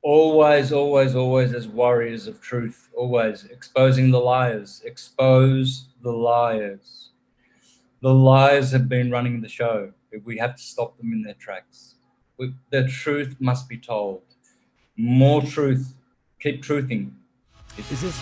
Always, always, always as warriors of truth, always exposing the liars. Expose the liars. The liars have been running the show. We have to stop them in their tracks. The truth must be told. More truth. Keep truthing. Is this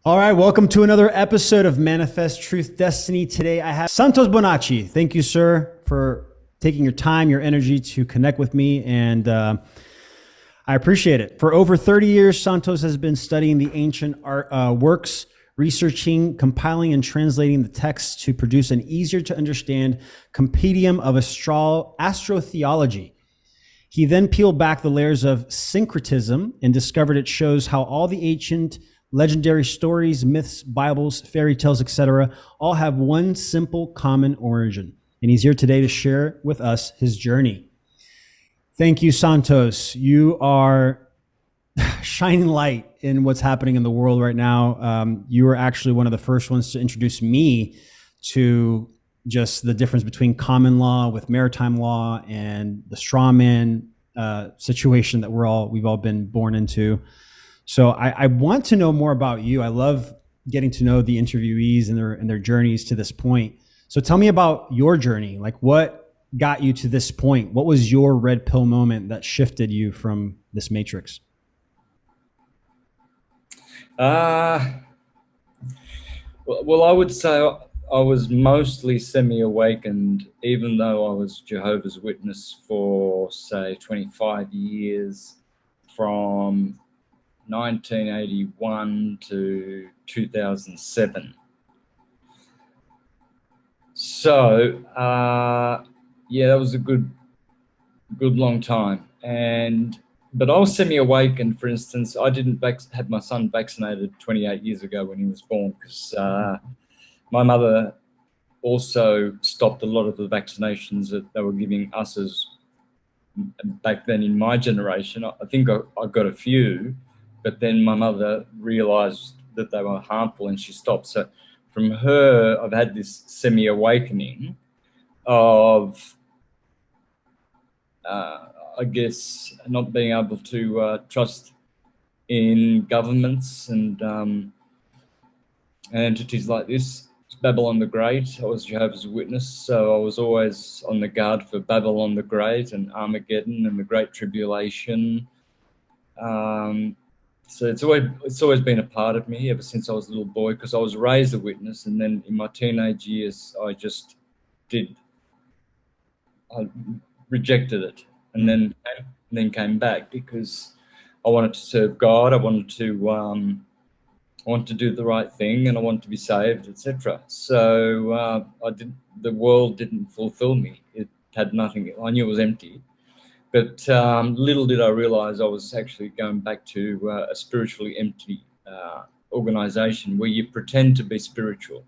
All right, welcome to another episode of Manifest Truth Destiny. Today I have Santos Bonnaci. Thank you, sir, for taking your time, your energy to connect with me, and I appreciate it. For over 30 years, Santos has been studying the ancient works, researching, compiling, and translating the texts to produce an easier to understand compendium of AstroTheology. He then peeled back the layers of Syncretism and discovered it shows how all the ancient legendary stories, myths, Bibles, fairy tales, etc., all have one simple common origin. And he's here today to share with us his journey. Thank you, Santos. You are shining light in what's happening in the world right now. You were actually one of the first ones to introduce me to just the difference between common law with maritime law and the straw man situation that we've all been born into. So I want to know more about you. I love getting to know the interviewees and their journeys to this point. So tell me about your journey. Like, what got you to this point? What was your red pill moment that shifted you from this matrix? Well, I would say I was mostly semi-awakened, even though I was Jehovah's Witness for, say, 25 years, from 1981 to 2007. So, yeah, that was a good long time. But I was semi-awakened. For instance, I didn't have my son vaccinated 28 years ago when he was born, because my mother also stopped a lot of the vaccinations that they were giving us as back then in my generation. I think I got a few, but then my mother realized that they were harmful and she stopped. So from her, I've had this semi-awakening of, I guess, not being able to trust in governments and entities like this. Babylon the Great. I was Jehovah's Witness, so I was always on the guard for Babylon the Great and Armageddon and the Great Tribulation. So it's always been a part of me ever since I was a little boy, because I was raised a witness, and then in my teenage years I rejected it, and then came back because I wanted to serve God. I wanted to do the right thing, and I wanted to be saved, etc. So the world didn't fulfill me. It had nothing. I knew it was empty. But little did I realize I was actually going back to a spiritually empty organization where you pretend to be spiritual,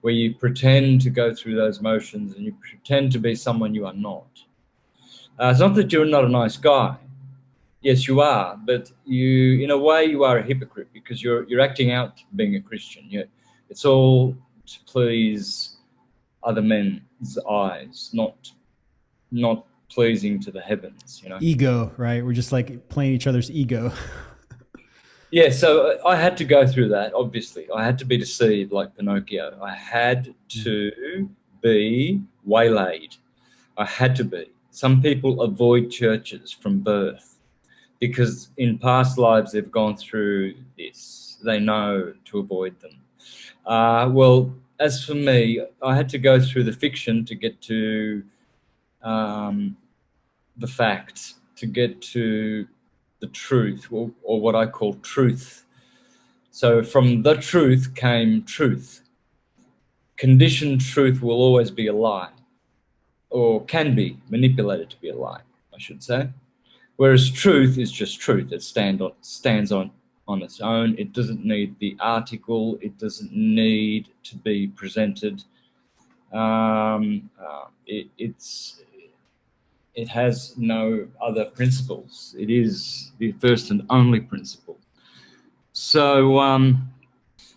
where you pretend to go through those motions and you pretend to be someone you are not. It's not that you're not a nice guy. Yes, you are, but in a way, you are a hypocrite, because you're acting out being a Christian. It's all to please other men's eyes, not pleasing to the heavens. Ego, right? We're just like playing each other's ego. Yeah, so I had to go through that. Obviously, I had to be deceived like Pinocchio. I had to be waylaid. I had to be. Some people avoid churches from birth, because in past lives they've gone through this. They know to avoid them. Well, as for me, I had to go through the fiction to get to the facts, to get to the truth, or what I call truth. So from the truth came truth. Conditioned truth will always be a lie, or can be manipulated to be a lie, I should say. Whereas truth is just truth. It stands on its own. It doesn't need the article. It doesn't need to be presented. It's it has no other principles. It is the first and only principle. So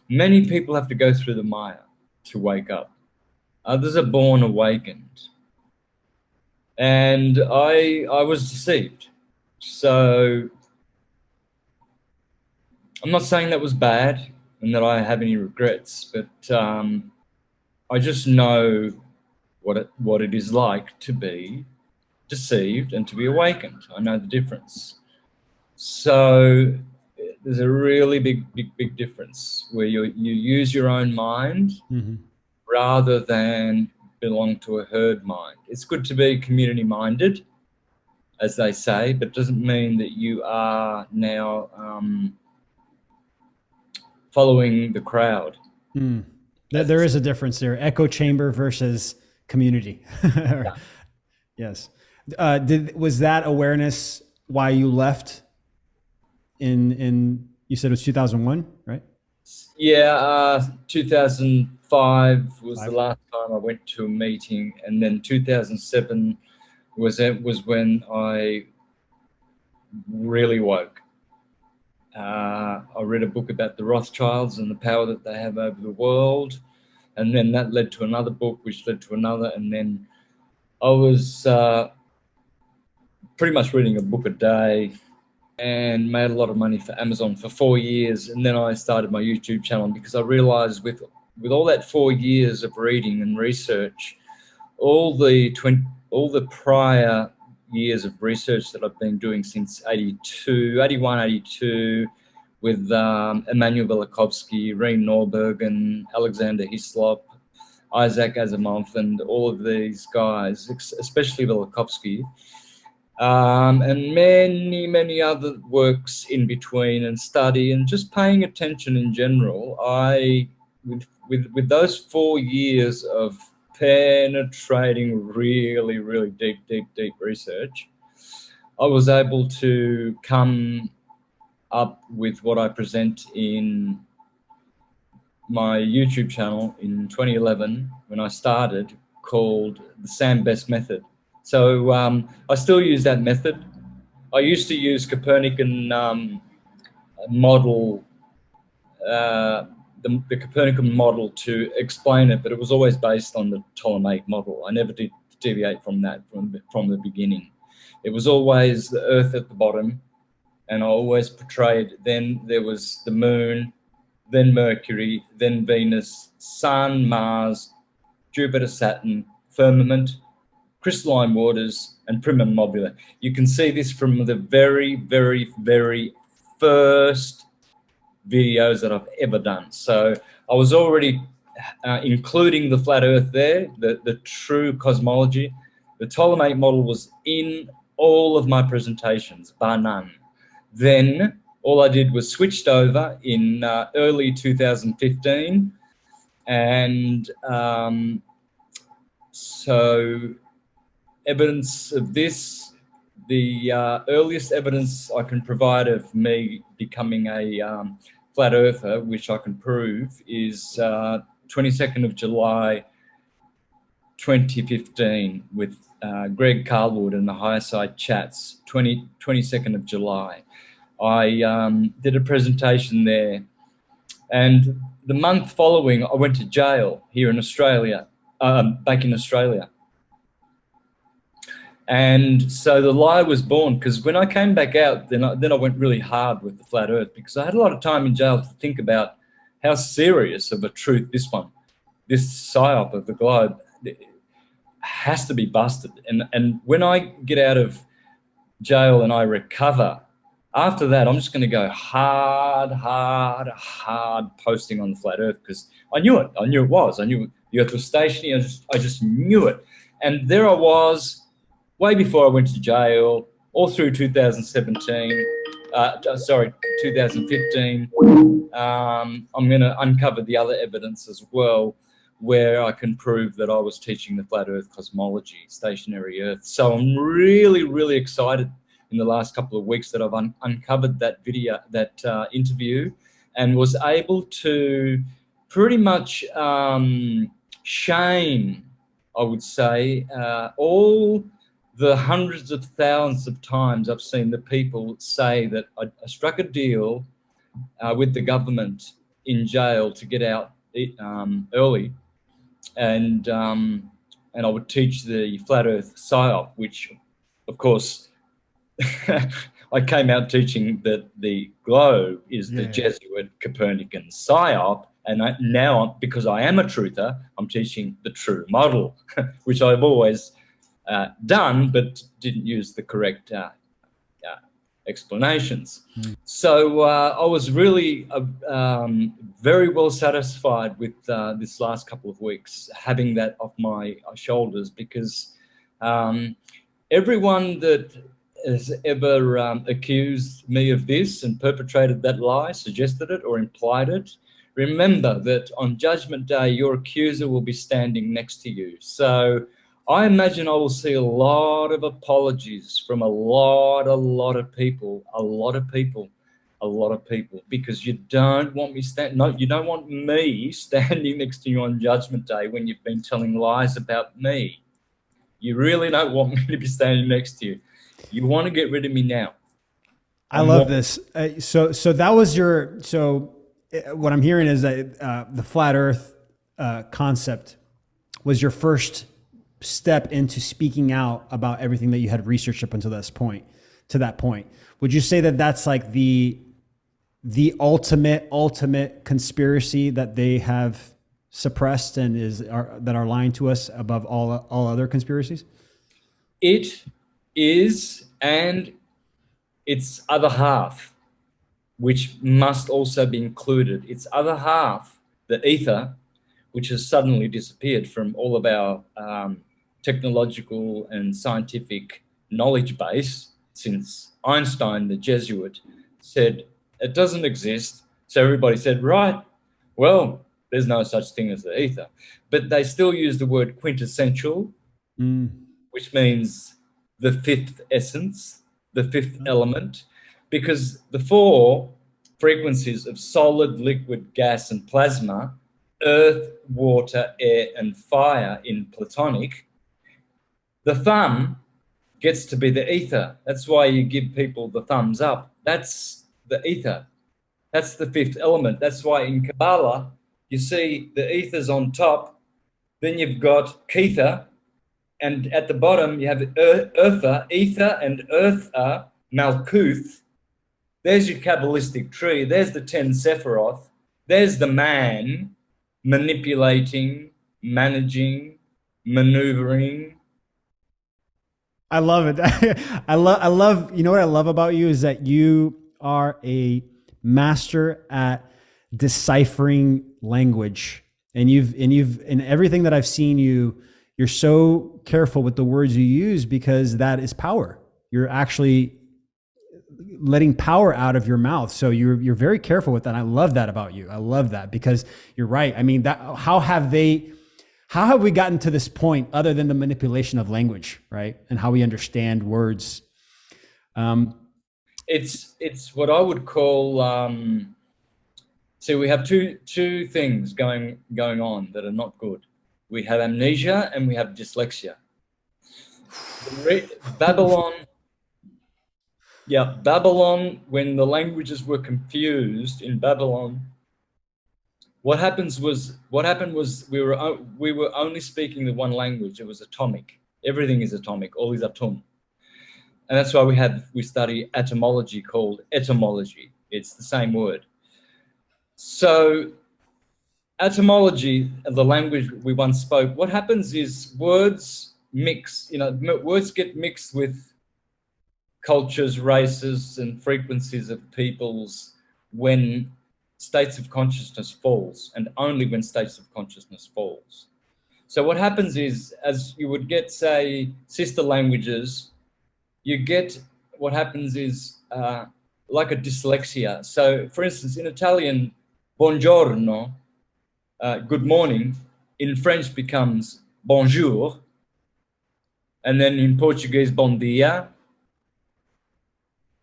many people have to go through the mire to wake up. Others are born awakened. And I was deceived. So I'm not saying that was bad and that I have any regrets, but I just know what it is like to be deceived and to be awakened. I know the difference. So there's a really big difference where you use your own mind rather than belong to a herd mind. It's good to be community minded, as they say, but it doesn't mean that you are now following the crowd. There is a difference there. Echo chamber versus community. Yeah. Yes. Was that awareness why you left in you said it was 2001, right? Yeah, 2005 was the 5. last time I went to a meeting, and then 2007 was when I really woke. I read a book about the Rothschilds and the power that they have over the world, and then that led to another book, which led to another, and then I was pretty much reading a book a day and made a lot of money for Amazon for 4 years. And then I started my YouTube channel because I realized with all that 4 years of reading and research, all the prior years of research that I've been doing since 81, 82, with Emmanuel Velikovsky, Rein Norberg, Alexander Hislop, Isaac Asimov, and all of these guys, especially Velikovsky, and many other works in between, and study and just paying attention in general. With those 4 years of penetrating really deep research, I was able to come up with what I present in my YouTube channel in 2011 when I started, called the Sam Best Method. So I still use that method. I used to use Copernican model, the Copernican model to explain it, but it was always based on the Ptolemaic model. I never did deviate from that from the beginning. It was always the Earth at the bottom, and I always portrayed, then there was the moon, then Mercury, then Venus, Sun, Mars, Jupiter, Saturn, firmament, crystalline waters, and primum mobile. You can see this from the very first videos that I've ever done. So I was already including the flat Earth there, the true cosmology. The Ptolemaic model was in all of my presentations, bar none. Then all I did was switched over in early 2015, and so evidence of this, the earliest evidence I can provide of me becoming a flat earther, which I can prove, is 22nd of July 2015 with Greg Carlwood and the Higher Side Chats, 22nd of July. I did a presentation there, and the month following I went to jail here in Australia, back in Australia. And so the lie was born, because when I came back out, then I went really hard with the flat earth, because I had a lot of time in jail to think about how serious of a truth this psyop of the globe has to be busted. And when I get out of jail and I recover, after that, I'm just going to go hard posting on the flat earth, because I knew it. I knew it was. I knew the earth was stationary. I just knew it. And there I was, way before I went to jail, all through 2017, 2015. I'm going to uncover the other evidence as well, where I can prove that I was teaching the flat earth cosmology, stationary earth. So I'm really excited in the last couple of weeks that I've uncovered that video, that interview, and was able to pretty much shame, I would say, all the hundreds of thousands of times I've seen the people say that I struck a deal with the government in jail to get out early, and I would teach the flat Earth psyop, which, of course, I came out teaching that the globe is the Jesuit Copernican psyop, and now, because I am a truther, I'm teaching the true model, which I've always done, but didn't use the correct explanations. So I was really very well satisfied with this last couple of weeks, having that off my shoulders, because everyone that has ever accused me of this and perpetrated that lie, suggested it or implied it, remember that on Judgment Day, your accuser will be standing next to you. So I imagine I will see a lot of apologies from a lot of people, because you don't want me you don't want me standing next to you on Judgment Day when you've been telling lies about me. You really don't want me to be standing next to you. You want to get rid of me now. I love this. So that was your, what I'm hearing is that the flat Earth concept was your first step into speaking out about everything that you had researched up until this point, to that point. Would you say that that's like the ultimate conspiracy that they have suppressed and that are lying to us above all other conspiracies? It is, and its other half, which must also be included. Its other half, the ether, which has suddenly disappeared from all of our technological and scientific knowledge base since Einstein, the Jesuit, said it doesn't exist. So everybody said, right, well, there's no such thing as the ether. But they still use the word quintessential, which means the fifth essence, the fifth element, because the four frequencies of solid, liquid, gas, and plasma, earth, water, air, and fire in Platonic, the thumb gets to be the ether. That's why you give people the thumbs up. That's the ether. That's the fifth element. That's why in Kabbalah, you see the ether's on top, then you've got Kether, and at the bottom you have Eartha, ether, and Eartha, Malkuth. There's your Kabbalistic tree. There's the 10 Sephiroth. There's the man manipulating, managing, maneuvering. I love it. I love, you know what I love about you is that you are a master at deciphering language. And in everything that I've seen you're so careful with the words you use because that is power. You're actually letting power out of your mouth. So you're very careful with that. And I love that about you. I love that because you're right. I mean, how have we gotten to this point other than the manipulation of language, right? And how we understand words. It's what I would call, see, we have two things going on that are not good. We have amnesia and we have dyslexia. Babylon, when the languages were confused in Babylon, what happened was we were only speaking the one language. It was atomic. Everything is atomic. All is atom. And that's why we study etymology called etymology. It's the same word. So etymology, the language we once spoke, what happens is words mix, words get mixed with cultures, races, and frequencies of peoples when states of consciousness falls, and only when states of consciousness falls. So what happens is, as you would get, say, sister languages, what happens is like a dyslexia. So, for instance, in Italian, buongiorno, good morning, in French becomes bonjour, and then in Portuguese, bon dia.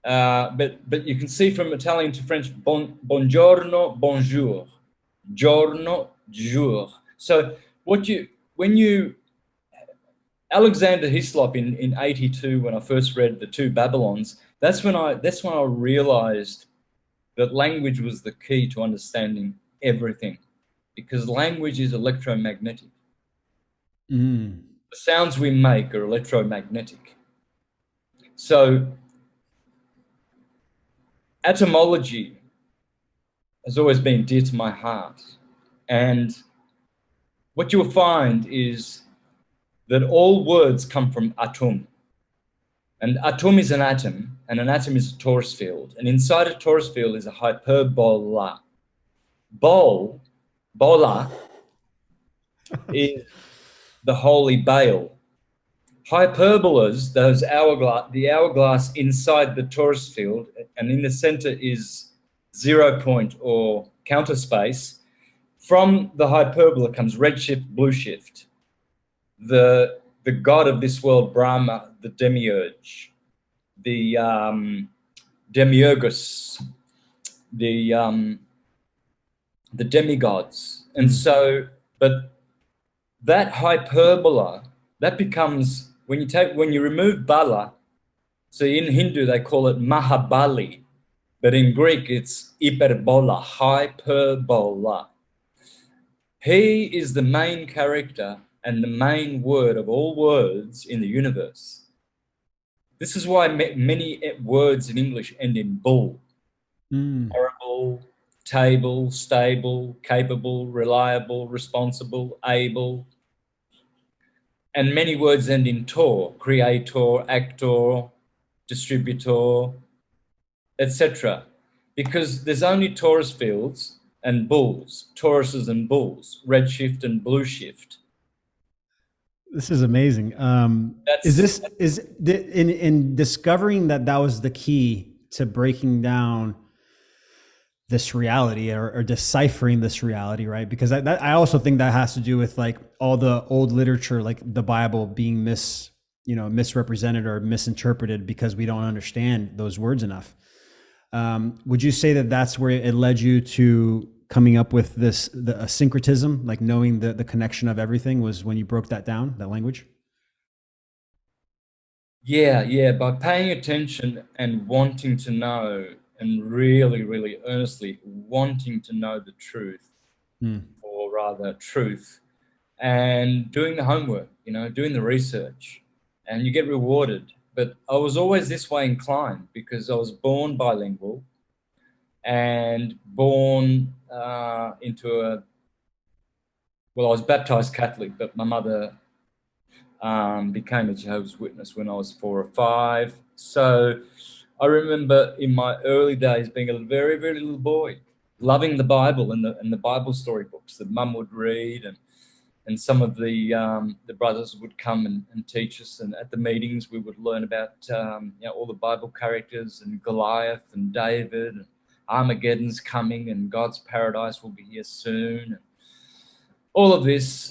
But you can see from Italian to French, buongiorno, bonjour, giorno, jour. So when you Alexander Hislop in 82, when I first read The Two Babylons, that's when I realized that language was the key to understanding everything, because language is electromagnetic. Mm. The sounds we make are electromagnetic. So etymology has always been dear to my heart. And what you'll find is that all words come from atum. And atum is an atom, and an atom is a torus field. And inside a torus field is a hyperbola. Bola is the holy Baal. Hyperbolas, the hourglass inside the torus field, and in the center is 0 point or counter space. From the hyperbola comes redshift, blueshift. The god of this world, Brahma, the demiurge, the demiurgus, the demigods. And so, but that hyperbola, that becomes, when you remove Bala, so in Hindu they call it Mahabali, but in Greek it's hyperbola, hyperbola. He is the main character and the main word of all words in the universe. This is why many words in English end in bull. Horrible, table, stable, capable, reliable, responsible, able. And many words end in tor, creator, actor, distributor, etc. Because there's only torus fields and bulls, toruses and bulls, redshift and blueshift. This is amazing. In discovering that was the key to breaking down this reality, or deciphering this reality, right? Because I also think that has to do with like all the old literature, like the Bible being misrepresented or misinterpreted because we don't understand those words enough. Would you say that that's where it led you to coming up with the syncretism, like knowing the connection of everything, was when you broke that down, that language? Yeah. By paying attention and wanting to know, and really, really earnestly wanting to know the truth, or rather truth, and doing the homework, doing the research, and you get rewarded. But I was always this way inclined because I was born bilingual and born into I was baptized Catholic, but my mother became a Jehovah's Witness when I was 4 or 5. So I remember in my early days being a very, very little boy, loving the Bible and the Bible storybooks that Mum would read, and some of the brothers would come and teach us. And at the meetings, we would learn about all the Bible characters, and Goliath and David, and Armageddon's coming, and God's paradise will be here soon. All of this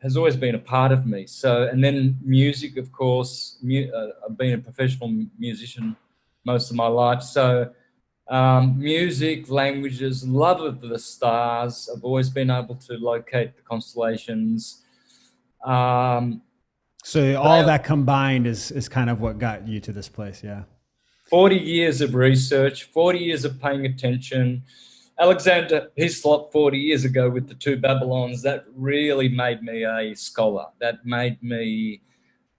has always been a part of me. So, and then music, of course. I've been a professional musician most of my life. So, music, languages, love of the stars. I've always been able to locate the constellations. So all that combined is kind of what got you to this place. Yeah. 40 years of research, 40 years of paying attention. Alexander Hislop 40 years ago with The Two Babylons, that really made me a scholar. That made me,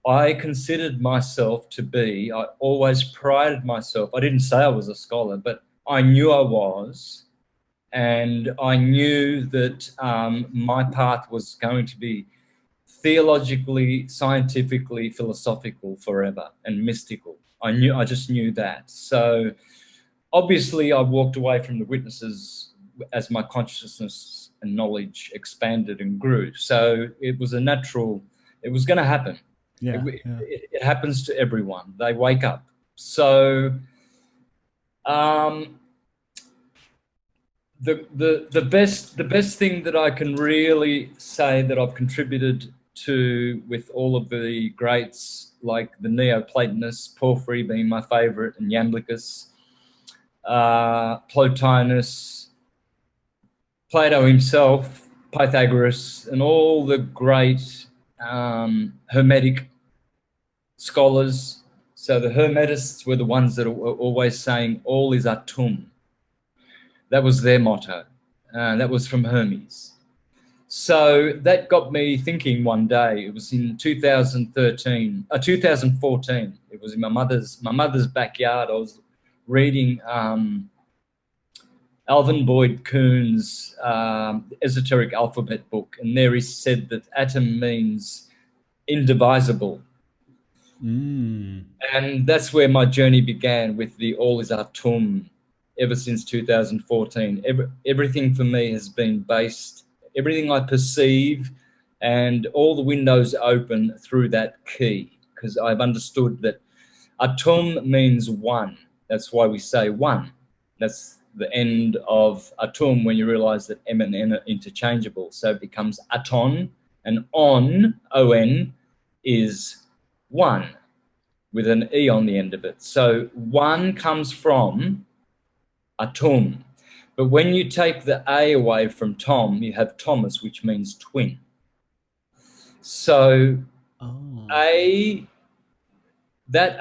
I considered myself to be, I always prided myself. I didn't say I was a scholar, but I knew I was. And I knew that my path was going to be theologically, scientifically, philosophical forever, and mystical. I just knew that. So obviously I walked away from the witnesses as my consciousness and knowledge expanded and grew. So it was a natural, it was going to happen. Yeah, it happens to everyone. They wake up. So the best thing that I can really say that I've contributed to, with all of the greats like the Neoplatonists, Porphyry being my favorite, and Iamblichus, Plotinus, Plato himself, Pythagoras, and all the great Hermetic scholars. So the Hermetists were the ones that were always saying all is atum. That was their motto. That was from Hermes. So that got me thinking one day. It was in 2014. It was in my mother's backyard. I was reading Alvin Boyd Kuhn's esoteric alphabet book, and there he said that atom means indivisible. And that's where my journey began with the all is atum ever since 2014. Everything for me has been based, everything I perceive, and all the windows open through that key, because I've understood that atum means one. That's why we say one. That's the end of atum when you realize that M and N are interchangeable. So it becomes aton, and on, O-N, is one with an E on the end of it. So one comes from atum. But when you take the A away from Tom, you have Thomas, which means twin. So that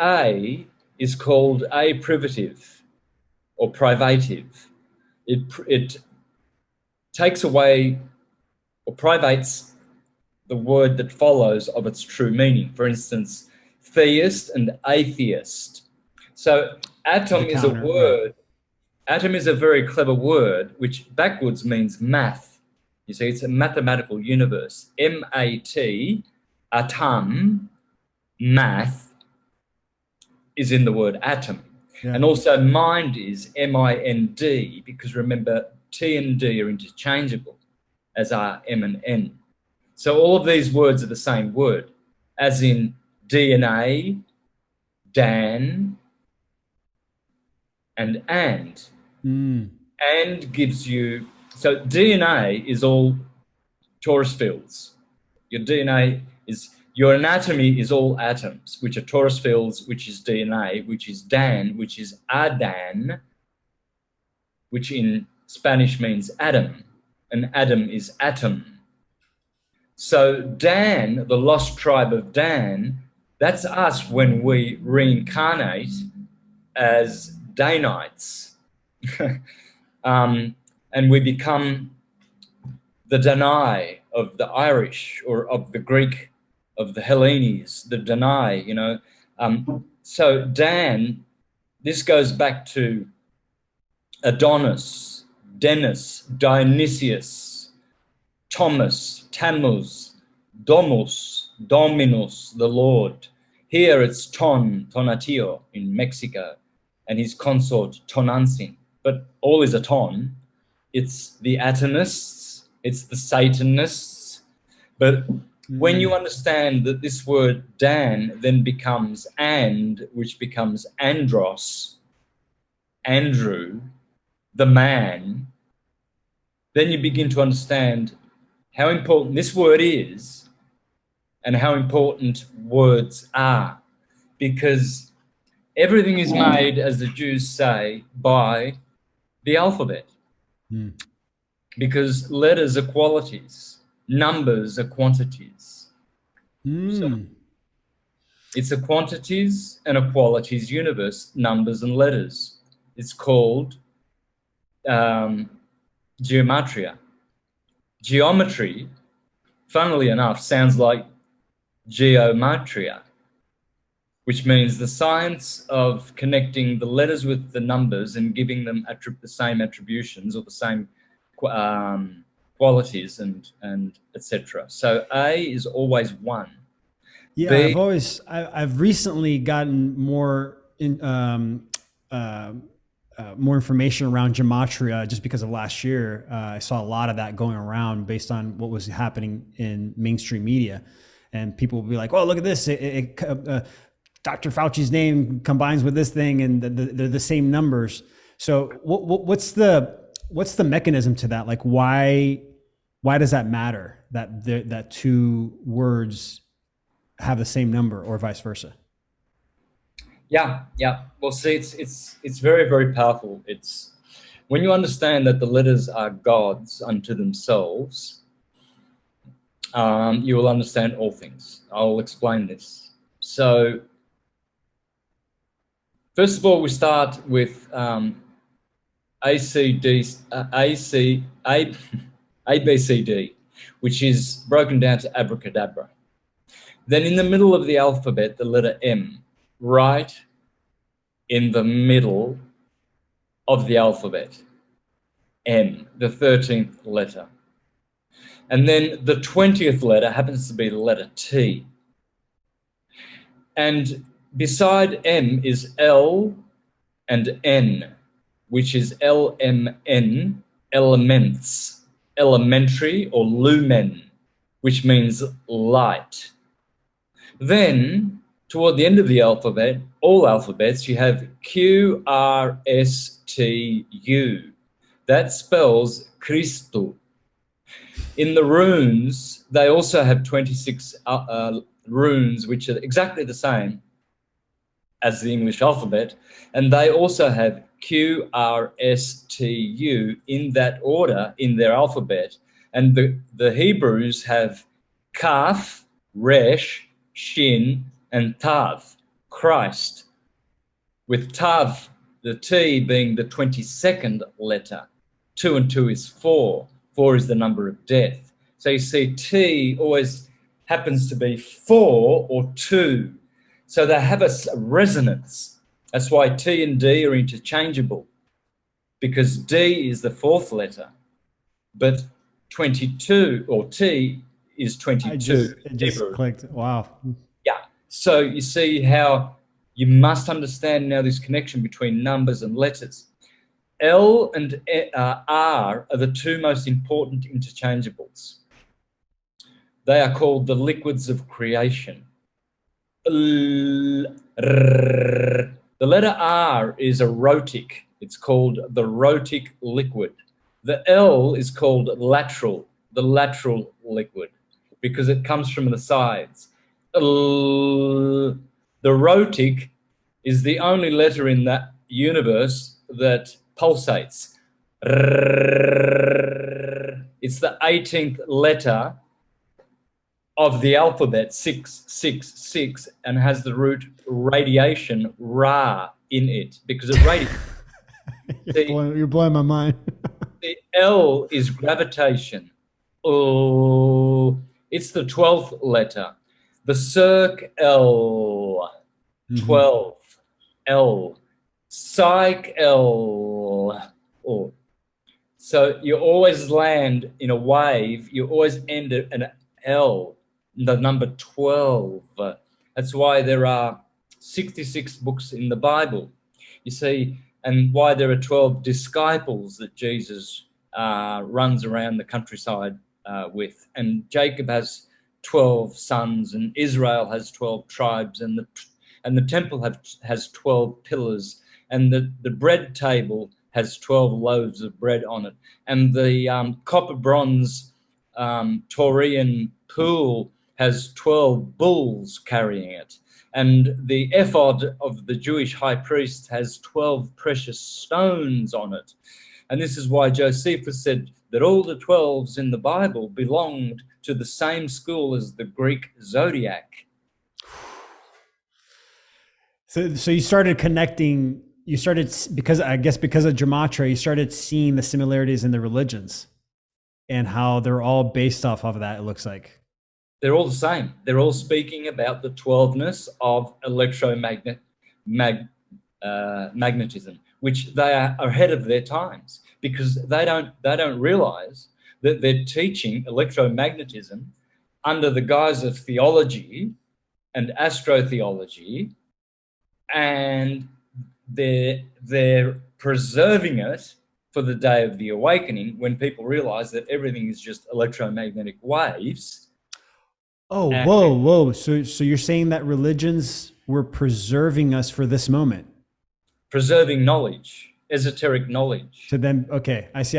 A is called A privative or privative. It takes away or privates the word that follows of its true meaning. For instance, theist and atheist. So atom is a word. Right. Atom is a very clever word, which backwards means math. You see, it's a mathematical universe. M-A-T, atom, math, is in the word atom. Yeah. And also mind is M-I-N-D, because remember, T and D are interchangeable, as are M and N. So all of these words are the same word, as in DNA, Dan, and. And gives you, so DNA is all torus fields. Your DNA is, your anatomy is all atoms, which are torus fields, which is DNA, which is Dan, which is Adan, which in Spanish means Adam, and Adam is atom. So Dan, the lost tribe of Dan, that's us when we reincarnate as Danites. And we become the Danai of the Irish or of the Greek, of the Hellenes, the Danai, you know. So Dan, this goes back to Adonis, Dennis, Dionysius, Thomas, Tammuz, Domus, Dominus, the Lord. Here it's Tonatio in Mexico, and his consort Tonantzin. But all is a ton. It's the atomists, it's the Satanists. But when you understand that this word Dan then becomes and, which becomes Andros, Andrew, the man, then you begin to understand how important this word is and how important words are. Because everything is made, as the Jews say, by the alphabet. Because letters are qualities, numbers are quantities. So it's a quantities and a qualities universe, numbers and letters. It's called gematria. Geometry, funnily enough, sounds like geometria, which means the science of connecting the letters with the numbers and giving them the same attributions or the same qualities and etc. So A is always one. Yeah, I've recently gotten more more information around gematria just because of last year. I saw a lot of that going around based on what was happening in mainstream media, and people would be like, "Oh, look at this! Dr. Fauci's name combines with this thing, and they're the same numbers." So, what's the mechanism to that? Like, why does that matter that two words have the same number, or vice versa? Yeah. Well, see, it's very, very powerful. It's when you understand that the letters are gods unto themselves, you will understand all things. I'll explain this. So, first of all, we start with ABCD, which is broken down to abracadabra. Then in the middle of the alphabet, the letter M, right in the middle of the alphabet, M, the 13th letter. And then the 20th letter happens to be the letter T. And beside M is L and N, which is LMN, elements, elementary or lumen, which means light. Then, toward the end of the alphabet, all alphabets, you have Q, R, S, T, U. That spells Christo. In the runes, they also have 26 runes, which are exactly the same as the English alphabet, and they also have Q, R, S, T, U in that order in their alphabet. And the Hebrews have Kaf, Resh, Shin, and Tav, Christ, with Tav, the T, being the 22nd letter. 2 and 2 is 4. 4 is the number of death. So you see T always happens to be 4 or 2. So they have a resonance. That's why T and D are interchangeable, because D is the 4th letter, but 22 or T is 22. It just clicked. Wow. Yeah. So you see how you must understand now this connection between numbers and letters. L and R are the two most important interchangeables. They are called the liquids of creation. The letter R is a rhotic. It's called the rhotic liquid. The L is called lateral, the lateral liquid, because it comes from the sides. The rhotic is the only letter in that universe that pulsates. It's the 18th letter of the alphabet, 666, and has the root radiation, ra, in it, because it radiates. You're blowing my mind. The L is gravitation. Oh, it's the 12th letter. The circ L, 12, L, psych L. Oh. So you always land in a wave, you always end at an L, the number 12. That's why there are 66 books in the Bible, you see, and why there are 12 disciples that Jesus runs around the countryside with. And Jacob has 12 sons, and Israel has 12 tribes, and the temple has 12 pillars, and the bread table has 12 loaves of bread on it, and the copper bronze Taurian pool has 12 bulls carrying it, and the ephod of the Jewish high priest has 12 precious stones on it. And this is why Josephus said that all the 12s in the Bible belonged to the same school as the Greek zodiac. So you started connecting, because of gematria, you started seeing the similarities in the religions and how they're all based off of that, it looks like. They're all the same. They're all speaking about the 12ness of magnetism, which they are ahead of their times, because they don't realize that they're teaching electromagnetism under the guise of theology and astrotheology, and they're preserving it for the day of the awakening, when people realize that everything is just electromagnetic waves. Oh, whoa. So you're saying that religions were preserving us for this moment? Preserving knowledge, esoteric knowledge. So then, okay, I see.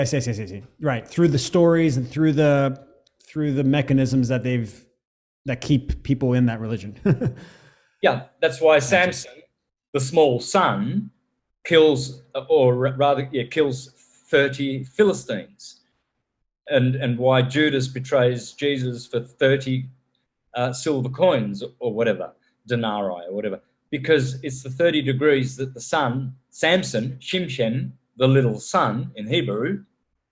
Right. Through the stories and through the mechanisms that keep people in that religion. Yeah, that's why Samson, the small son, kills 30 Philistines. and why Judas betrays Jesus for 30 silver coins or whatever, denarii or whatever, because it's the 30 degrees that the sun, Samson, Shimshem, the little sun in Hebrew,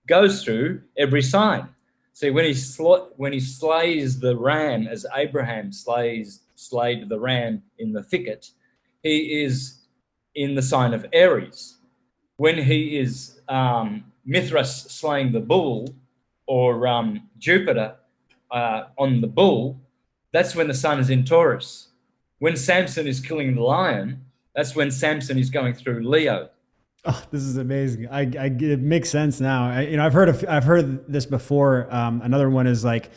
goes through every sign. See, when he slays the ram, as Abraham slayed the ram in the thicket, he is in the sign of Aries. When he is Mithras slaying the bull, or Jupiter on the bull, that's when the sun is in Taurus. When Samson is killing the lion, that's when Samson is going through Leo. Oh, this is amazing. It makes sense now. I've heard this before. Another one is like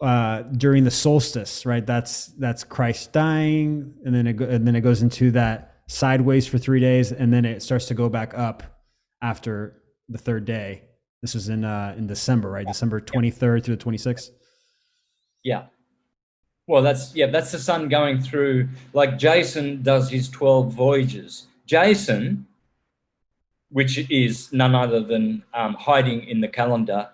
during the solstice, right? That's Christ dying, and then it goes into that sideways for 3 days, and then it starts to go back up after the third day. This was in December, right? December 23rd through the 26th. Yeah. Well, that's the sun going through, like Jason does his 12 voyages. Jason, which is none other than hiding in the calendar,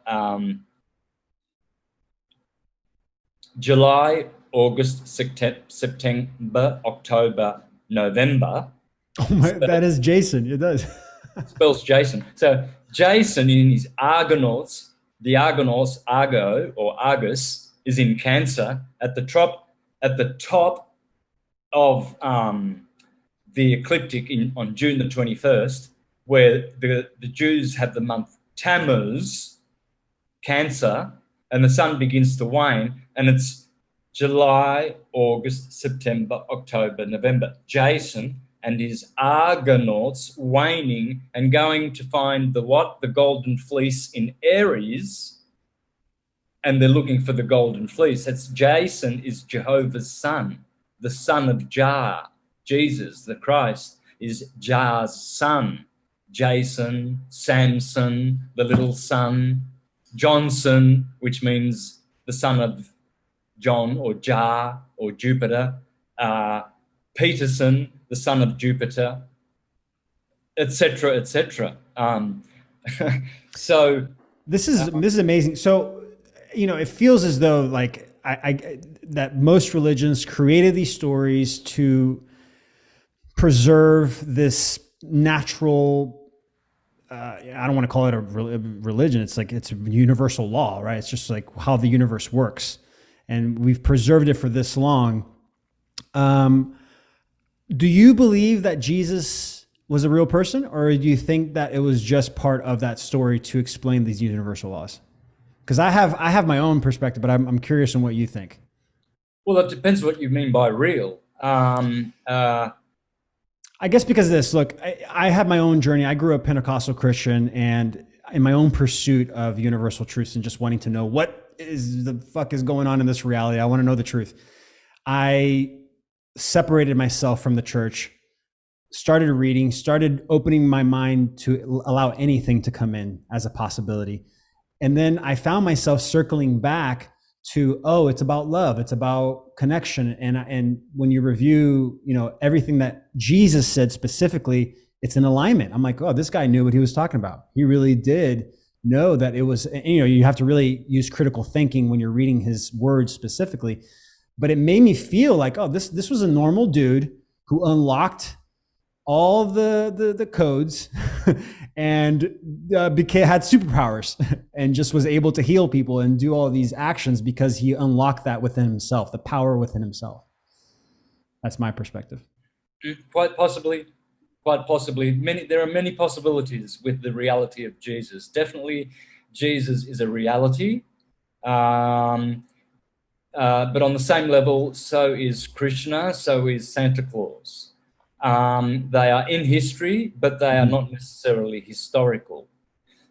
July, August, September, October, November. Oh my, that is Jason. It does. Spells Jason. So Jason in his Argonauts, the Argonauts, Argo or Argus, is in Cancer at the top of the ecliptic on June the 21st, where the Jews have the month Tammuz, Cancer, and the sun begins to wane, and it's July, August, September, October, November. Jason and his Argonauts waning and going to find the golden fleece in Aries, and they're looking for the golden fleece. That's Jason is Jehovah's son, the son of Jah. Jesus, the Christ, is Jah's son. Jason, Samson, the little son, Johnson, which means the son of John or Jah or Jupiter, Peterson, the son of Jupiter, etc., etc. So this is amazing. So, it feels as though like that most religions created these stories to preserve this natural. I don't want to call it a religion. It's like it's a universal law, right? It's just like how the universe works, and we've preserved it for this long. Do you believe that Jesus was a real person, or do you think that it was just part of that story to explain these universal laws? Because I have my own perspective, but I'm curious on what you think. Well, it depends what you mean by real. I guess because of this, look, I have my own journey. I grew up Pentecostal Christian, and in my own pursuit of universal truths and just wanting to know what is the fuck is going on in this reality, I want to know the truth. I separated myself from the church, started reading, started opening my mind to allow anything to come in as a possibility. And then I found myself circling back to, oh, it's about love. It's about connection. And when you review, everything that Jesus said specifically, it's in alignment. I'm like, oh, this guy knew what he was talking about. He really did know that it was, you have to really use critical thinking when you're reading his words specifically. But it made me feel like, oh, this was a normal dude who unlocked all the codes and had superpowers and just was able to heal people and do all these actions because he unlocked that within himself, the power within himself. That's my perspective. Quite possibly. There are many possibilities with the reality of Jesus. Definitely, Jesus is a reality. But on the same level, so is Krishna, so is Santa Claus. They are in history, but they are not necessarily historical.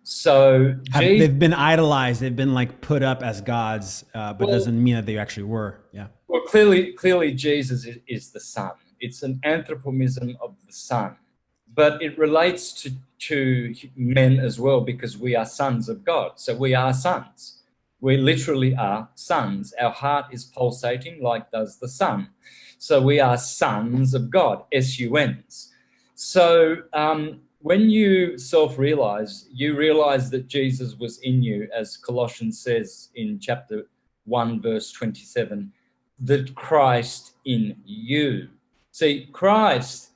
So they've been idolized. They've been like put up as gods, but it doesn't mean that they actually were. Yeah. Well, clearly, Jesus is the Son. It's an anthropomorphism of the Son, but it relates to men as well because we are sons of God. So we are sons. We literally are sons. Our heart is pulsating like does the sun. So we are sons of God, S-U-Ns. So when you self-realize, you realize that Jesus was in you, as Colossians says in chapter 1, verse 27, that Christ in you. See, Christ,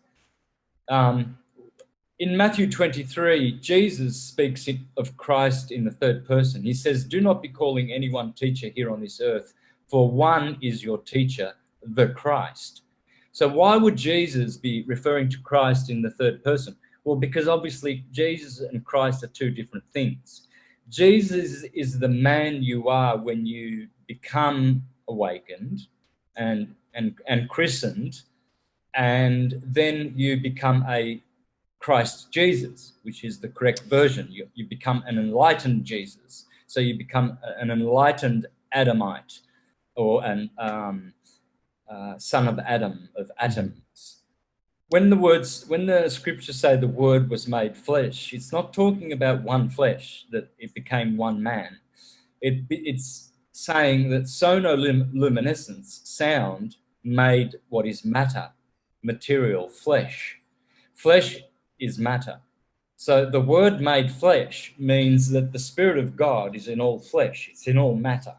in Matthew 23, Jesus speaks of Christ in the third person. He says, do not be calling anyone teacher here on this earth, for one is your teacher, the Christ. So why would Jesus be referring to Christ in the third person? Well, because obviously Jesus and Christ are two different things. Jesus is the man you are when you become awakened and christened, and then you become a Christ Jesus, which is the correct version. You become an enlightened Jesus. So you become an enlightened Adamite, or an son of Adam, of atoms. When the scriptures say the word was made flesh, it's not talking about one flesh, that it became one man. It's saying that sonoluminescence, sound, made what is matter, material, flesh. Flesh is matter. So the word made flesh means that the Spirit of God is in all flesh. It's in all matter.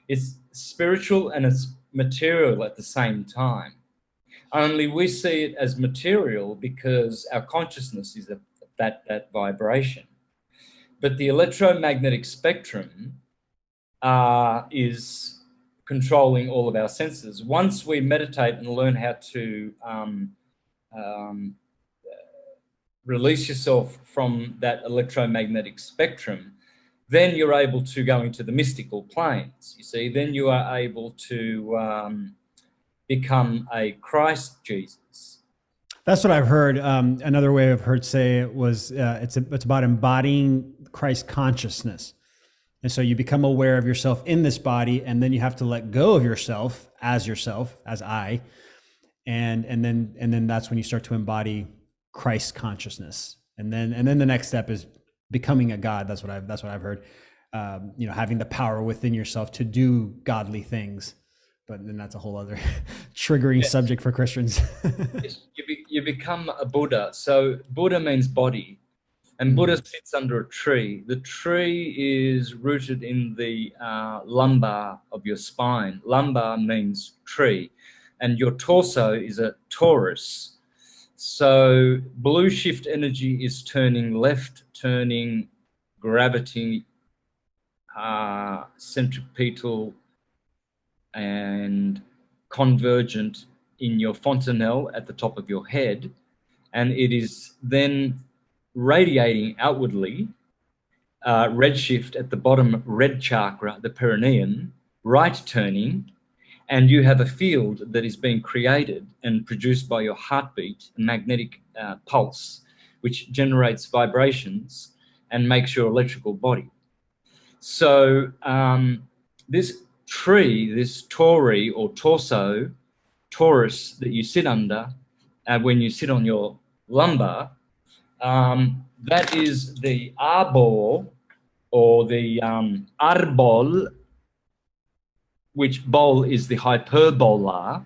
It's spiritual and it's material at the same time. Only we see it as material because our consciousness is that vibration. But the electromagnetic spectrum is controlling all of our senses. Once we meditate and learn how to release yourself from that electromagnetic spectrum, then you're able to go into the mystical planes. You see, then you are able to become a Christ Jesus. That's what I've heard. Another way I've heard say it was it's about embodying Christ consciousness. And so you become aware of yourself in this body, and then you have to let go of yourself, as I, and then that's when you start to embody Christ consciousness. And then the next step is becoming a God. That's what I've heard. Having the power within yourself to do godly things. But then that's a whole other triggering subject for Christians. You become a Buddha. So Buddha means body. And Buddha sits under a tree. The tree is rooted in the lumbar of your spine. Lumbar means tree. And your torso is a torus. So blue shift energy is turning left, turning gravity, centripetal and convergent in your fontanelle at the top of your head. And it is then radiating outwardly, redshift at the bottom, red chakra, the perineum, right turning, and you have a field that is being created and produced by your heartbeat, a magnetic pulse, which generates vibrations and makes your electrical body. So this tree, this tori or torso, torus that you sit under, when you sit on your lumbar, that is the arbor or the arbol, which bol is the hyperbola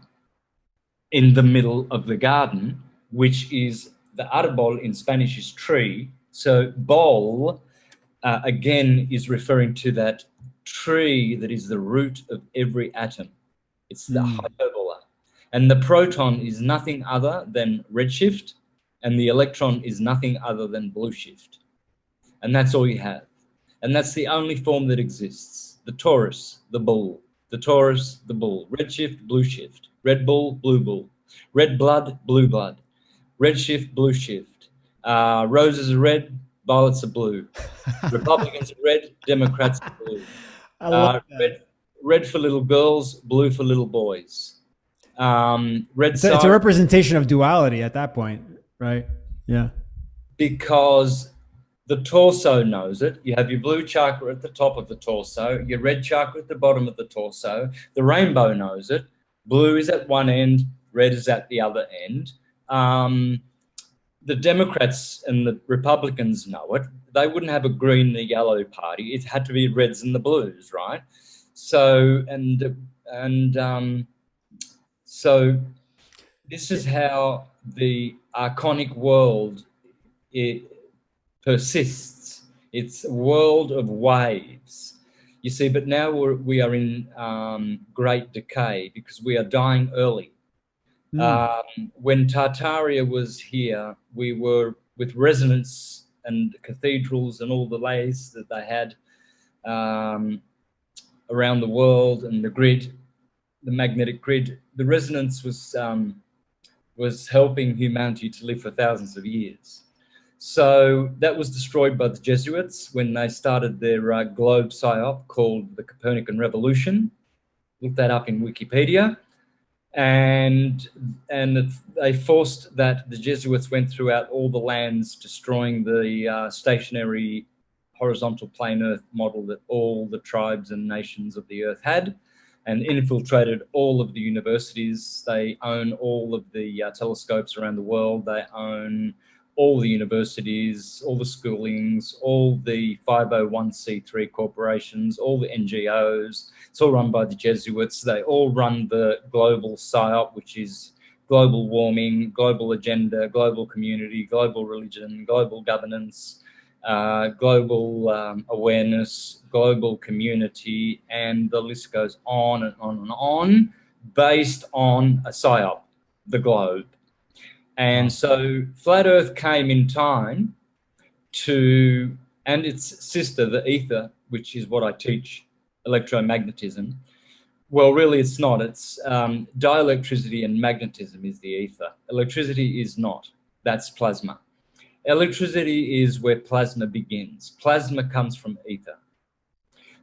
in the middle of the garden, which is the arbol in Spanish is tree. So bol, again, is referring to that tree that is the root of every atom. It's the hyperbola. And the proton is nothing other than redshift, and the electron is nothing other than blue shift. And that's all you have. And that's the only form that exists. The torus, the bull. The torus, the bull. Red shift, blue shift. Red bull, blue bull. Red blood, blue blood. Red shift, blue shift. Roses are red, violets are blue. Republicans are red, Democrats are blue. I love that. Red for little girls, blue for little boys. It's a representation of duality at that point, right? Yeah. Because the torso knows it. You have your blue chakra at the top of the torso, your red chakra at the bottom of the torso. The rainbow knows it. Blue is at one end, red is at the other end. The Democrats and the Republicans know it. They wouldn't have a green and a yellow party. It had to be reds and the blues, right? So, so this is how the archonic world it persists. It's a world of waves. You see, but now we are in great decay because we are dying early. When Tartaria was here, we were with resonance and cathedrals and all the layers that they had around the world, and the grid, the magnetic grid. The resonance was helping humanity to live for thousands of years. So that was destroyed by the Jesuits when they started their globe psyop called the Copernican Revolution. Look that up in Wikipedia. And they forced that. The Jesuits went throughout all the lands, destroying the stationary horizontal plane Earth model that all the tribes and nations of the Earth had, and infiltrated all of the universities. They own all of the telescopes around the world. They own all the universities, all the schoolings, all the 501c3 corporations, all the NGOs. It's all run by the Jesuits. They all run the global PSYOP, which is global warming, global agenda, global community, global religion, global governance, global awareness, global community, and the list goes on and on and on, based on a PSYOP, the globe. And so Flat Earth came in time to, and its sister, the ether, which is what I teach, electromagnetism. Well, really, it's not. It's dielectricity and magnetism is the ether. Electricity is not. That's plasma. Electricity is where plasma begins. Plasma comes from ether.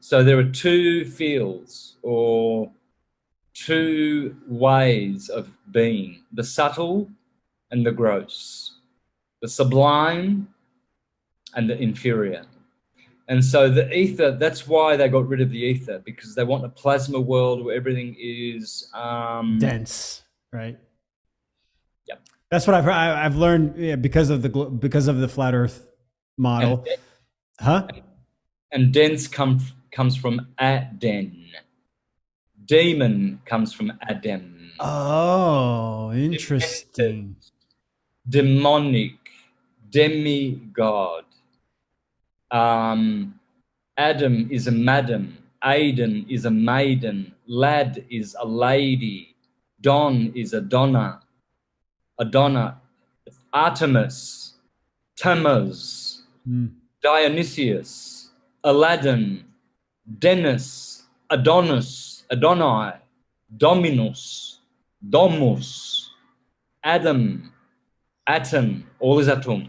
So there are two fields or two ways of being: the subtle and the gross, the sublime and the inferior. And so the ether, that's why they got rid of the ether, because they want a plasma world where everything is dense, right? Yep. That's what I've learned because of the flat Earth model. And dense comes from Aden. Demon comes from Adam. Oh, interesting. Demonic, demigod. Adam is a madam. Aiden is a maiden. Lad is a lady. Don is a donna. Adonna. Artemis. Tammuz. Dionysius. Aladdin. Dennis. Adonis. Adonai. Dominus. Domus. Adam. Atom. All is atom.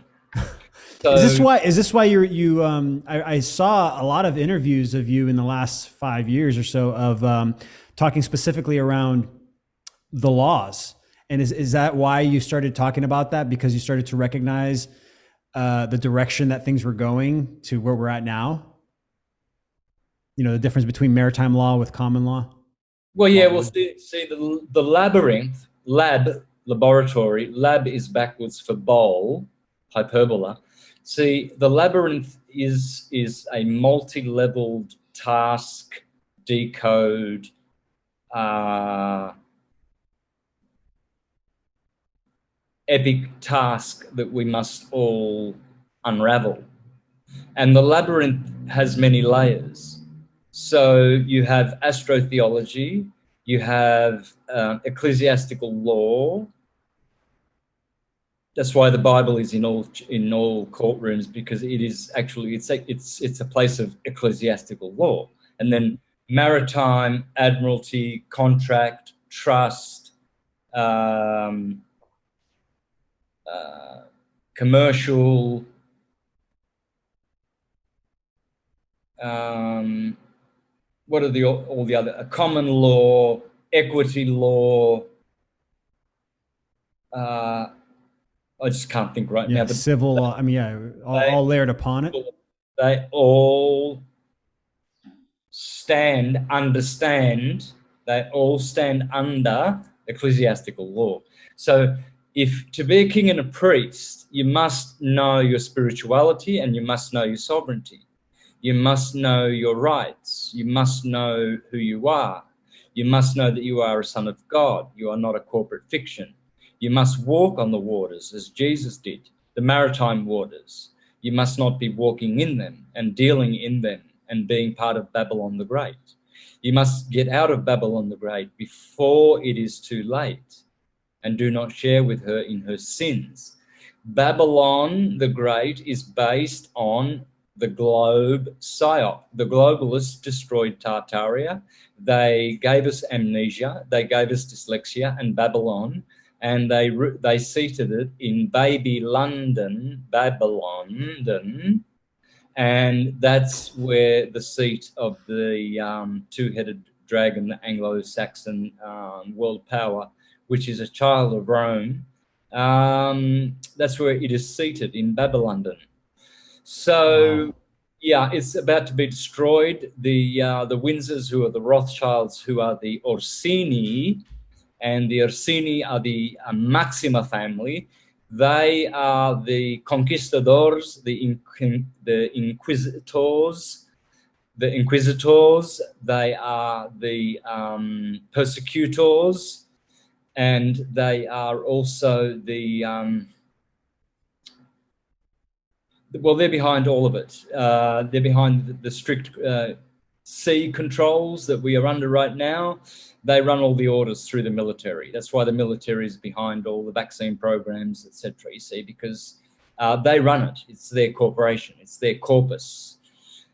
So, is this why you I saw a lot of interviews of you in the last 5 years or so of talking specifically around the laws, and is that why you started talking about that, because you started to recognize the direction that things were going to where we're at now? You know, the difference between maritime law with common law. Well, yeah, well, see the labyrinth, laboratory, lab is backwards for bowl, hyperbola. See, the labyrinth is a multi-leveled task, decode, epic task that we must all unravel. And the labyrinth has many layers. So you have AstroTheology, you have ecclesiastical law. That's why the Bible is in all courtrooms, because it is actually it's a place of ecclesiastical law. And then maritime, admiralty, contract, trust, commercial, what are all the other, common law, equity law. I just can't think right now. But civil law. I mean, yeah, all layered upon it. They all understand. They all stand under ecclesiastical law. So, if to be a king and a priest, you must know your spirituality and you must know your sovereignty. You must know your rights. You must know who you are. You must know that you are a son of God. You are not a corporate fiction. You must walk on the waters as Jesus did. the maritime waters. You must not be walking in them and dealing in them and being part of Babylon the Great. You must get out of Babylon the Great before it is too late, and do not share with her in her sins. Babylon the Great is based on the globe psyop. The globalists destroyed Tartaria. They gave us amnesia. They gave us dyslexia and Babylon, and they seated it in baby London, Babylon, and that's where the seat of the two-headed dragon, the Anglo-Saxon world power, which is a child of Rome, that's where it is seated, in Babylon. So, Wow. yeah, it's about to be destroyed. The Windsors, who are the Rothschilds, who are the Orsini, and the Orsini are the Maxima family. They are the conquistadors, the inquisitors, They are the persecutors, and they are also the well, they're behind all of it. They're behind the strict sea controls that we are under right now. They run all the orders through the military. That's why the military is behind all the vaccine programs, etc. You see, because they run it. It's their corporation. It's their corpus.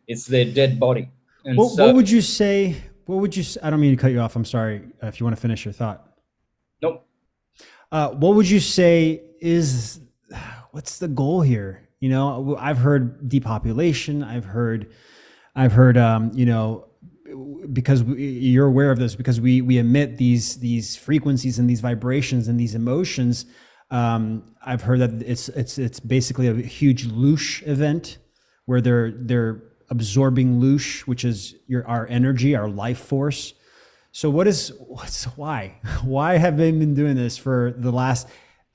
It's their dead body. And so, What would you say? What would you? I don't mean to cut you off. I'm sorry. If you want to finish your thought. nope. What would you say is what's the goal here? You know, I've heard depopulation. I've heard, you know, because you're aware of this, because we emit these frequencies and these vibrations and these emotions. I've heard that it's basically a huge loosh event where they're absorbing loosh, which is our energy, our life force. So why have they been doing this for the last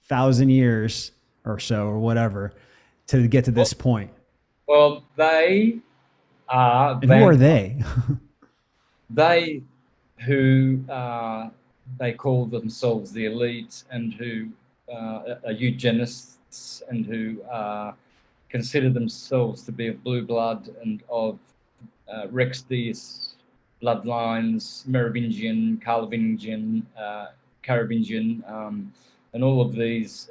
1,000 years or so, or whatever, to get to this point? Well, they are And who are they? they who they call themselves the elite, and who are eugenists, and who consider themselves to be of blue blood and of Rex Deus bloodlines, Merovingian, Carolingian, and all of these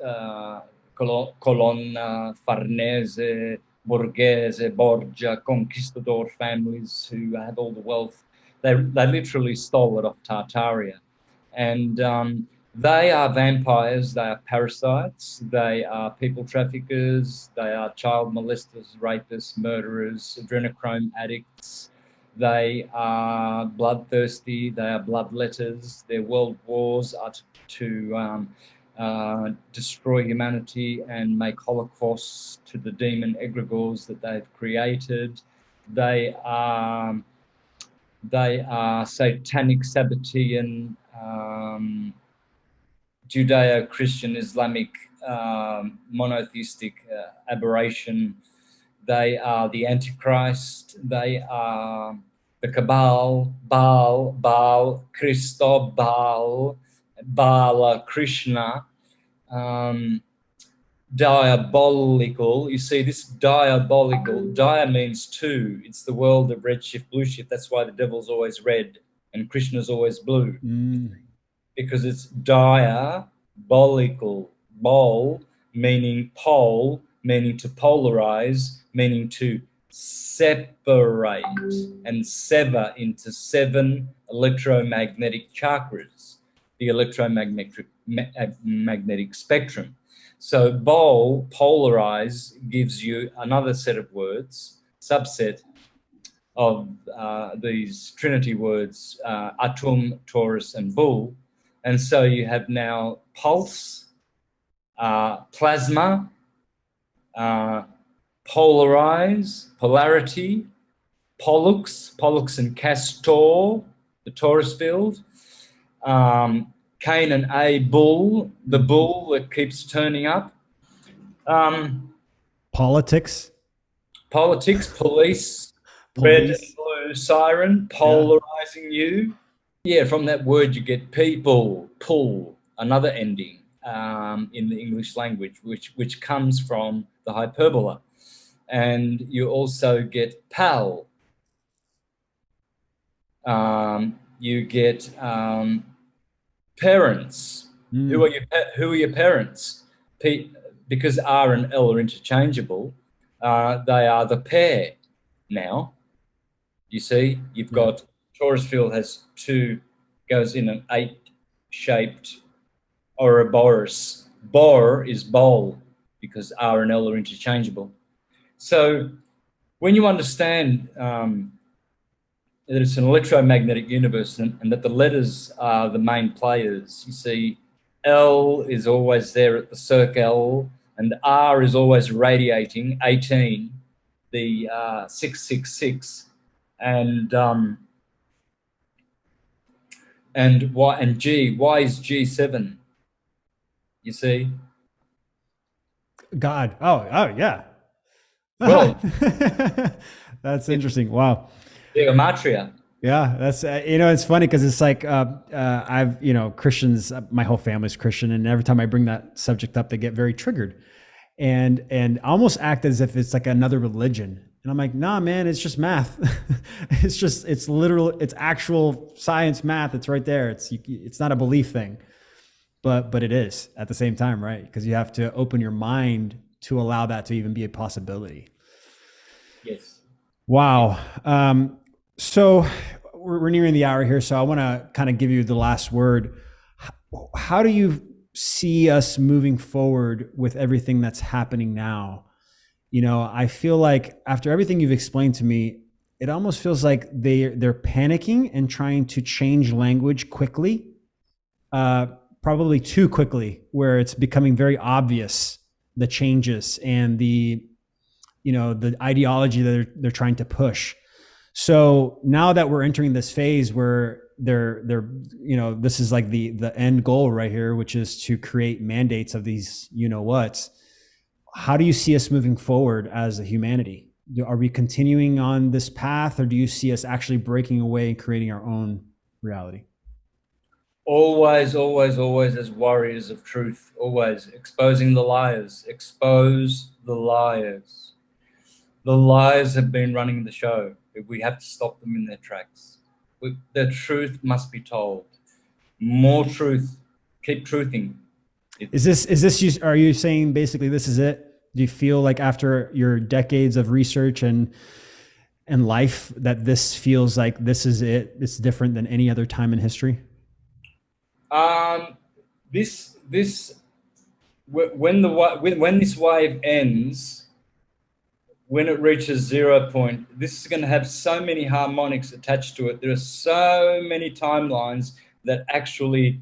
Colonna, Farnese, Borghese, Borgia, conquistador families who have all the wealth. They literally stole it off Tartaria. And they are vampires, they are parasites, they are people traffickers, they are child molesters, rapists, murderers, adrenochrome addicts. They are bloodthirsty, they are bloodletters. Their world wars are to destroy humanity and make holocausts to the demon egregores that they've created. They are satanic, Sabbatean, Judeo-Christian, Islamic, monotheistic aberration. They are the Antichrist. They are the Cabal, Baal, Christo, Bala, Krishna. Diabolical. You see, this diabolical, dia means two. It's the world of red shift, blue shift. That's why the devil's always red and Krishna's always blue. Because it's diabolical. Bol meaning pole, meaning to polarize, meaning to separate and sever into 7 electromagnetic chakras, the electromagnetic spectrum. So bol, polarize, gives you another set of words, subset of these Trinity words, atum, Taurus, and bull. And so you have now pulse, plasma, polarize, polarity, pollux and castor, the Taurus field, Cain and A, bull, the bull that keeps turning up. Politics, police, red and blue siren, polarizing you. Yeah, from that word you get people, pull, another ending. in the English language, which comes from the hyperbola. And you also get pal. You get parents. Mm, Who are your parents? Because R and L are interchangeable, they are the pair now. You see, you've yeah. got torus field has two, goes in an 8-shaped Ouroboros. Bor is bowl because R and L are interchangeable. So when you understand that it's an electromagnetic universe and that the letters are the main players, you see, L is always there at the circle, and R is always radiating 18, the 666, and Y and G. Y is G7. You see, God. Oh, yeah. well, That's it's interesting. Wow. gematria. Yeah, that's it's funny because it's like I've Christians. My whole family's Christian, and every time I bring that subject up, they get very triggered, and almost act as if it's like another religion. And I'm like, nah, man, it's just math. It's literal, it's actual science math. It's right there. It's not a belief thing, but it is at the same time, right? Because you have to open your mind to allow that to even be a possibility. Yes. Wow. So we're nearing the hour here, so I want to kind of give you the last word. How do you see us moving forward with everything that's happening now? I feel like after everything you've explained to me, it almost feels like they're panicking and trying to change language quickly, probably too quickly, where it's becoming very obvious the changes and the ideology that they're trying to push. So now that we're entering this phase where they're this is like the end goal right here, which is to create mandates of these whats. How do you see us moving forward as a humanity? Are we continuing on this path, or do you see us actually breaking away and creating our own reality? Always, always, always as warriors of truth, always exposing the liars. Expose the liars. The liars have been running the show. We have to stop them in their tracks. The truth must be told. More truth. Keep truthing. Are you saying basically this is it? Do you feel like after your decades of research and life that this feels like this is it? It's different than any other time in history? Um, this when this wave ends, when it reaches 0 point, this is going to have so many harmonics attached to it. There are so many timelines that actually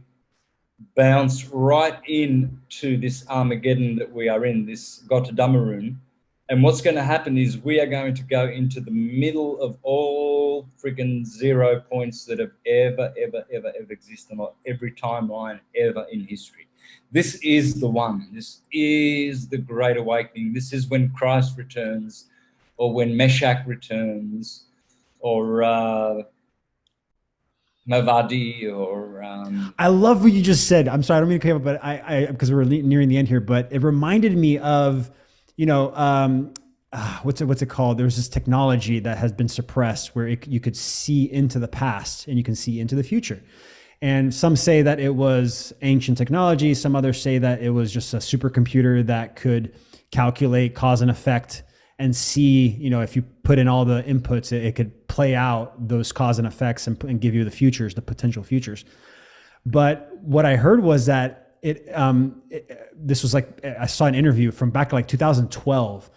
bounce right into this Armageddon that we are in, this Gotterdammerung. And what's going to happen is we are going to go into the middle of all friggin' 0 points that have ever existed on every timeline ever in history. This is the one. This is the Great Awakening. This is when Christ returns, or when Meshach returns, or Mavadi, or I love what you just said. I'm sorry, I don't mean to cut you, but I because we're nearing the end here, but it reminded me of, what's it called? There's this technology that has been suppressed where you could see into the past and you can see into the future. And some say that it was ancient technology. Some others say that it was just a supercomputer that could calculate cause and effect and see, if you put in all the inputs, it could play out those cause and effects and give you the futures, the potential futures. But what I heard was that this was like, I saw an interview from back like 2012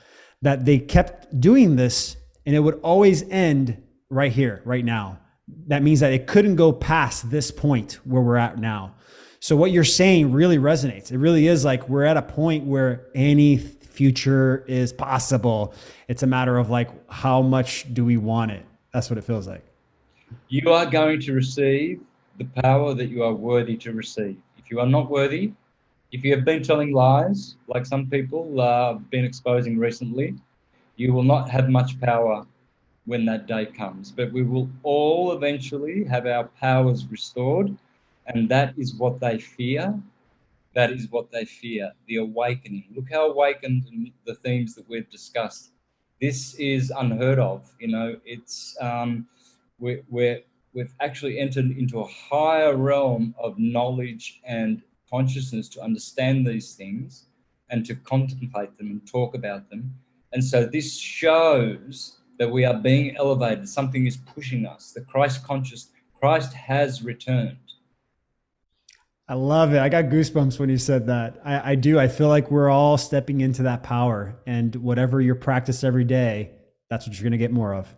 that they kept doing this and it would always end right here, right now. That means that it couldn't go past this point where we're at now. So what you're saying really resonates. It really is like we're at a point where any future is possible. It's a matter of like, how much do we want it? That's what it feels like. you are going to receive the power that you are worthy to receive. If you are not worthy, if you have been telling lies, like some people have been exposing recently, you will not have much power when that day comes. But we will all eventually have our powers restored, and that is what they fear. that is what they fear, the awakening. Look how awakened in the themes that we've discussed. This is unheard of. It's we've actually entered into a higher realm of knowledge and consciousness to understand these things and to contemplate them and talk about them. And so this shows that we are being elevated. Something is pushing us. The Christ conscious, Christ has returned. I love it. I got goosebumps when you said that. I do. I feel like we're all stepping into that power, and whatever your practice every day, that's what you're going to get more of.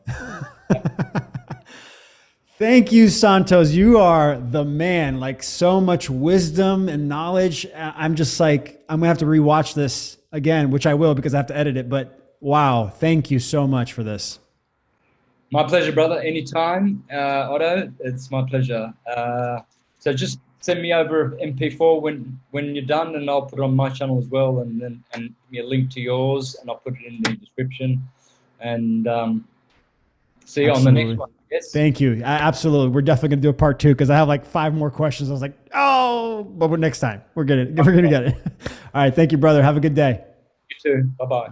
Thank you, Santos. You are the man. Like, so much wisdom and knowledge. I'm just like, I'm gonna have to rewatch this again, which I will because I have to edit it. But wow, thank you so much for this. My pleasure, brother. Anytime, Otto. It's my pleasure. So just send me over MP4 when you're done, and I'll put it on my channel as well, and give me a link to yours, and I'll put it in the description. And see you on the next Absolutely. one. Yes. Thank you. Absolutely. We're definitely gonna do a part 2 because I have like 5 more questions. I was like, oh, but next time we're gonna get it. All right. Thank you, brother. Have a good day. You too. Bye bye.